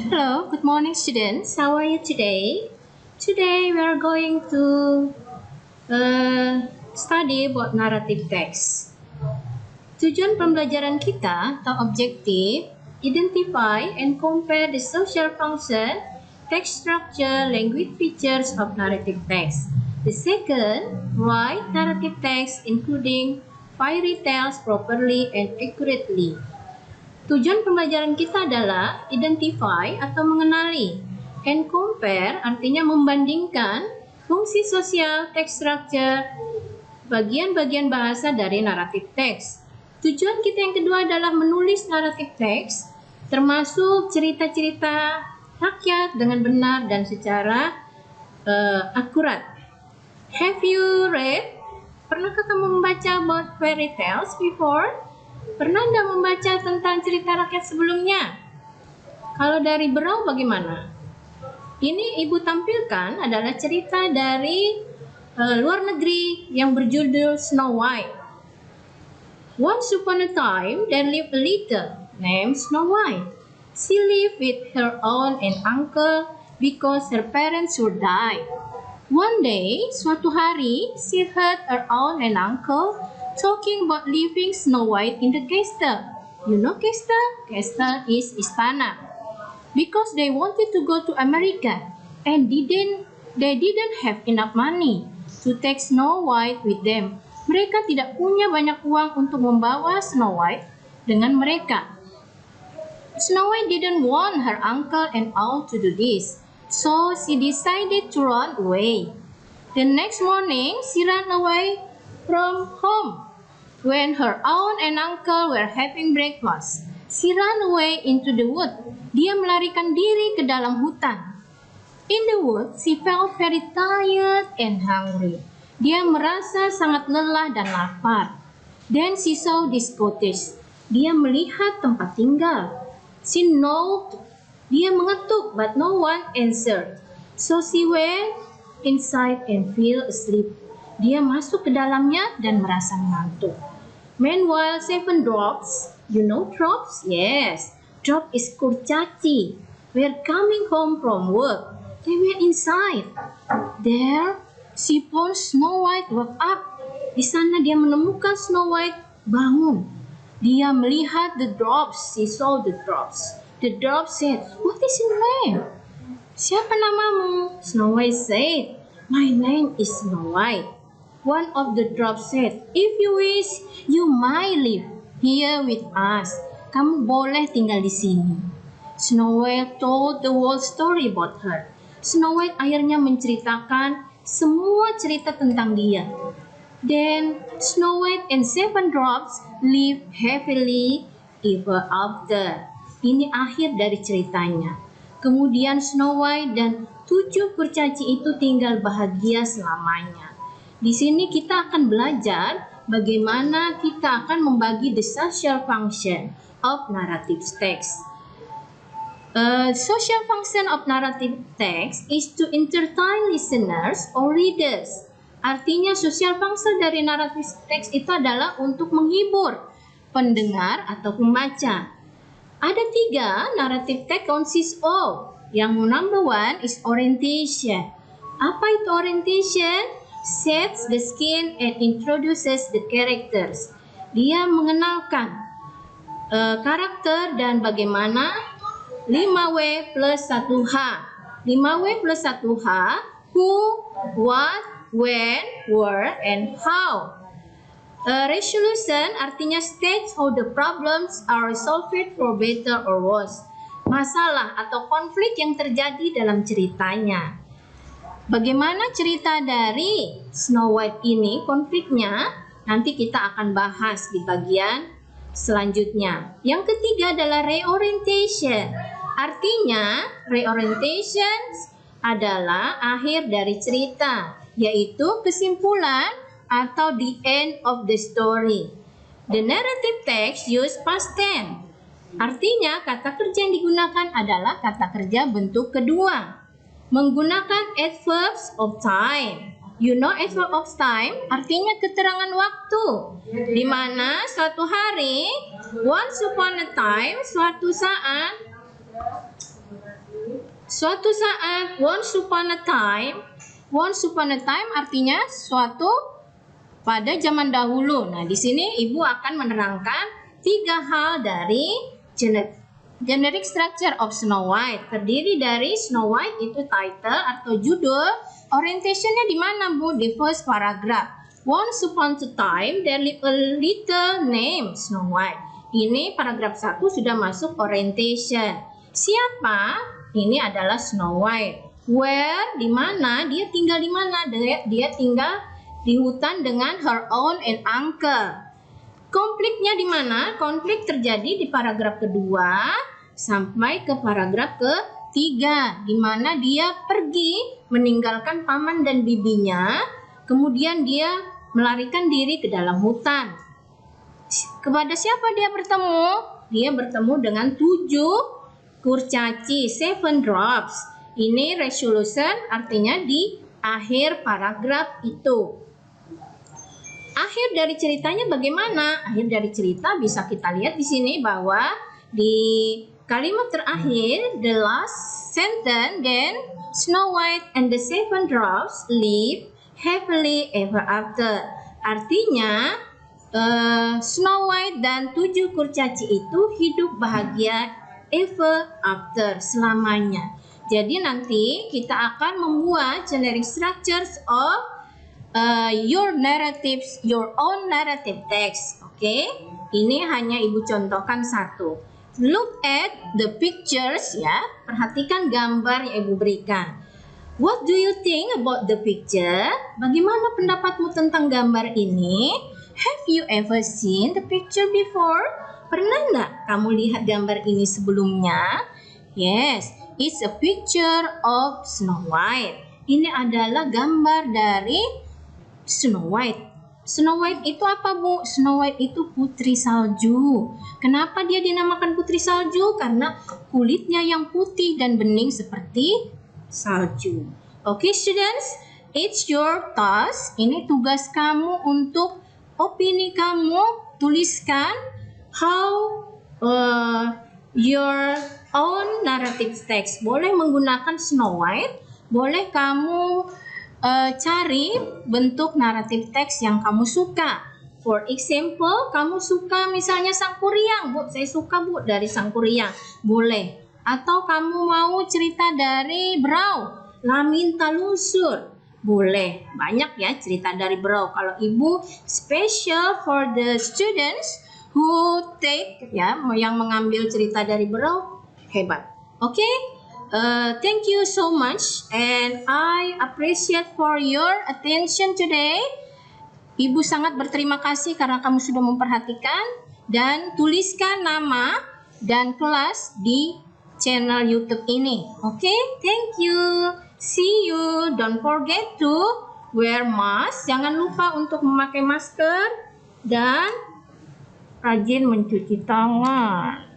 Hello, good morning students. How are you today? Today we are going to study about narrative text. Tujuan pembelajaran kita atau objektif, identify and compare the social function, text structure, language features of narrative text. The second, write narrative text including fairy tales properly and accurately. Tujuan pembelajaran kita adalah identify atau mengenali, and compare artinya membandingkan fungsi sosial, text structure, bagian-bagian bahasa dari naratif teks. Tujuan kita yang kedua adalah menulis naratif teks, termasuk cerita-cerita rakyat dengan benar dan secara akurat. Have you read? Pernahkah kamu membaca about fairy tales before? Pernah Anda membaca tentang cerita rakyat sebelumnya? Kalau dari Berau bagaimana? Ini Ibu tampilkan adalah cerita dari luar negeri yang berjudul Snow White. Once upon a time, there lived a little named Snow White. She lived with her aunt and uncle because her parents would die. One day, suatu hari, she heard her aunt and uncle talking about leaving Snow White in the castle. You know castle? Castle is istana. Because they wanted to go to America and they didn't have enough money to take Snow White with them. Mereka tidak punya banyak uang untuk membawa Snow White dengan mereka. Snow White didn't want her uncle and aunt to do this, so she decided to run away. The next morning, she ran away from home. When her aunt and uncle were having breakfast, she ran away into the wood. Dia melarikan diri ke dalam hutan. In the wood, she felt very tired and hungry. Dia merasa sangat lelah dan lapar. Then she saw this cottage. Dia melihat tempat tinggal. She knocked. Dia mengetuk, but no one answered. So she went inside and fell asleep. Dia masuk ke dalamnya dan merasa mengantuk. Meanwhile, 7 dwarfs, you know dwarfs? Yes, dwarf is kurcaci. Were coming home from work. They went inside. There, she found Snow White woke up. Di sana dia menemukan Snow White bangun. Dia melihat the dwarfs. She saw the dwarfs. The dwarf said, "What is your name?" Siapa namamu? Snow White said, "My name is Snow White." One of the dwarfs said, "If you wish, you might live here with us." Kamu boleh tinggal di sini. Snow White told the whole story about her. Snow White akhirnya menceritakan semua cerita tentang dia. Then Snow White and 7 dwarfs lived happily ever after. Ini akhir dari ceritanya. Kemudian Snow White dan 7 kurcaci itu tinggal bahagia selamanya. Di sini kita akan belajar bagaimana kita akan membagi the social function of narrative text. Social function of narrative text is to entertain listeners or readers. Artinya social function dari narrative text itu adalah untuk menghibur pendengar atau pembaca. Ada 3 narrative text consists of. Yang number 1 is orientation. Apa itu orientation? Sets the scene and introduces the characters. Dia mengenalkan karakter dan bagaimana 5W plus 1H. 5W plus 1H, who, what, when, where, and how. Resolution artinya states how the problems are resolved for better or worse. Masalah atau konflik yang terjadi dalam ceritanya. Bagaimana cerita dari Snow White ini, konfliknya, nanti kita akan bahas di bagian selanjutnya. Yang ketiga adalah reorientation. Artinya, reorientation adalah akhir dari cerita, yaitu kesimpulan atau the end of the story. The narrative text use past tense. Artinya, kata kerja yang digunakan adalah kata kerja bentuk kedua. Menggunakan adverbs of time. You know adverb of time artinya keterangan waktu. Di mana suatu hari, once upon a time, suatu saat, once upon a time artinya suatu pada zaman dahulu. Nah, di sini Ibu akan menerangkan 3 hal dari generic structure of Snow White. Terdiri dari Snow White itu title atau judul. Orientationnya di mana, Bu? Di first paragraph. Once upon a time there lived a little named Snow White. Ini paragraf 1 sudah masuk orientation. Siapa? Ini adalah Snow White. Where? Di mana? Dia tinggal di mana? Dia tinggal di hutan dengan her aunt and uncle. Konfliknya di mana? Konflik terjadi di paragraf kedua sampai ke paragraf ketiga, di mana dia pergi meninggalkan paman dan bibinya, kemudian dia melarikan diri ke dalam hutan. Kepada siapa dia bertemu? Dia bertemu dengan 7 kurcaci, 7 drops. Ini resolution artinya di akhir paragraf itu. Akhir dari ceritanya bagaimana? Akhir dari cerita bisa kita lihat di sini bahwa di kalimat terakhir, the last sentence, then Snow White and the 7 drops live happily ever after. Artinya Snow White dan 7 kurcaci itu hidup bahagia ever after, selamanya. Jadi nanti kita akan membuat generic structures of your own narrative text. Oke, ini hanya Ibu contohkan satu. Look at the pictures ya. Perhatikan gambar yang Ibu berikan. What do you think about the picture? Bagaimana pendapatmu tentang gambar ini? Have you ever seen the picture before? Pernah nggak kamu lihat gambar ini sebelumnya? Yes, it's a picture of Snow White. Ini adalah gambar dari Snow White. Snow White itu apa, Bu? Snow White itu putri salju. Kenapa dia dinamakan putri salju? Karena kulitnya yang putih dan bening seperti salju. Oke, students, it's your task. Ini tugas kamu untuk opini kamu. Tuliskan how your own narrative text. Boleh menggunakan Snow White, boleh kamu cari bentuk naratif teks yang kamu suka. For example, kamu suka misalnya Sangkuriang, Bu. Saya suka, Bu, dari Sangkuriang. Boleh. Atau kamu mau cerita dari Brau, Laminta Lunsur. Boleh. Banyak ya cerita dari Brau. Kalau Ibu special for the students who take ya, yang mengambil cerita dari Brau, hebat. Oke? Thank you so much and I appreciate for your attention today. Ibu sangat berterima kasih karena kamu sudah memperhatikan dan tuliskan nama dan kelas di channel YouTube ini. Oke, thank you. See you. Don't forget to wear mask. Jangan lupa untuk memakai masker dan rajin mencuci tangan.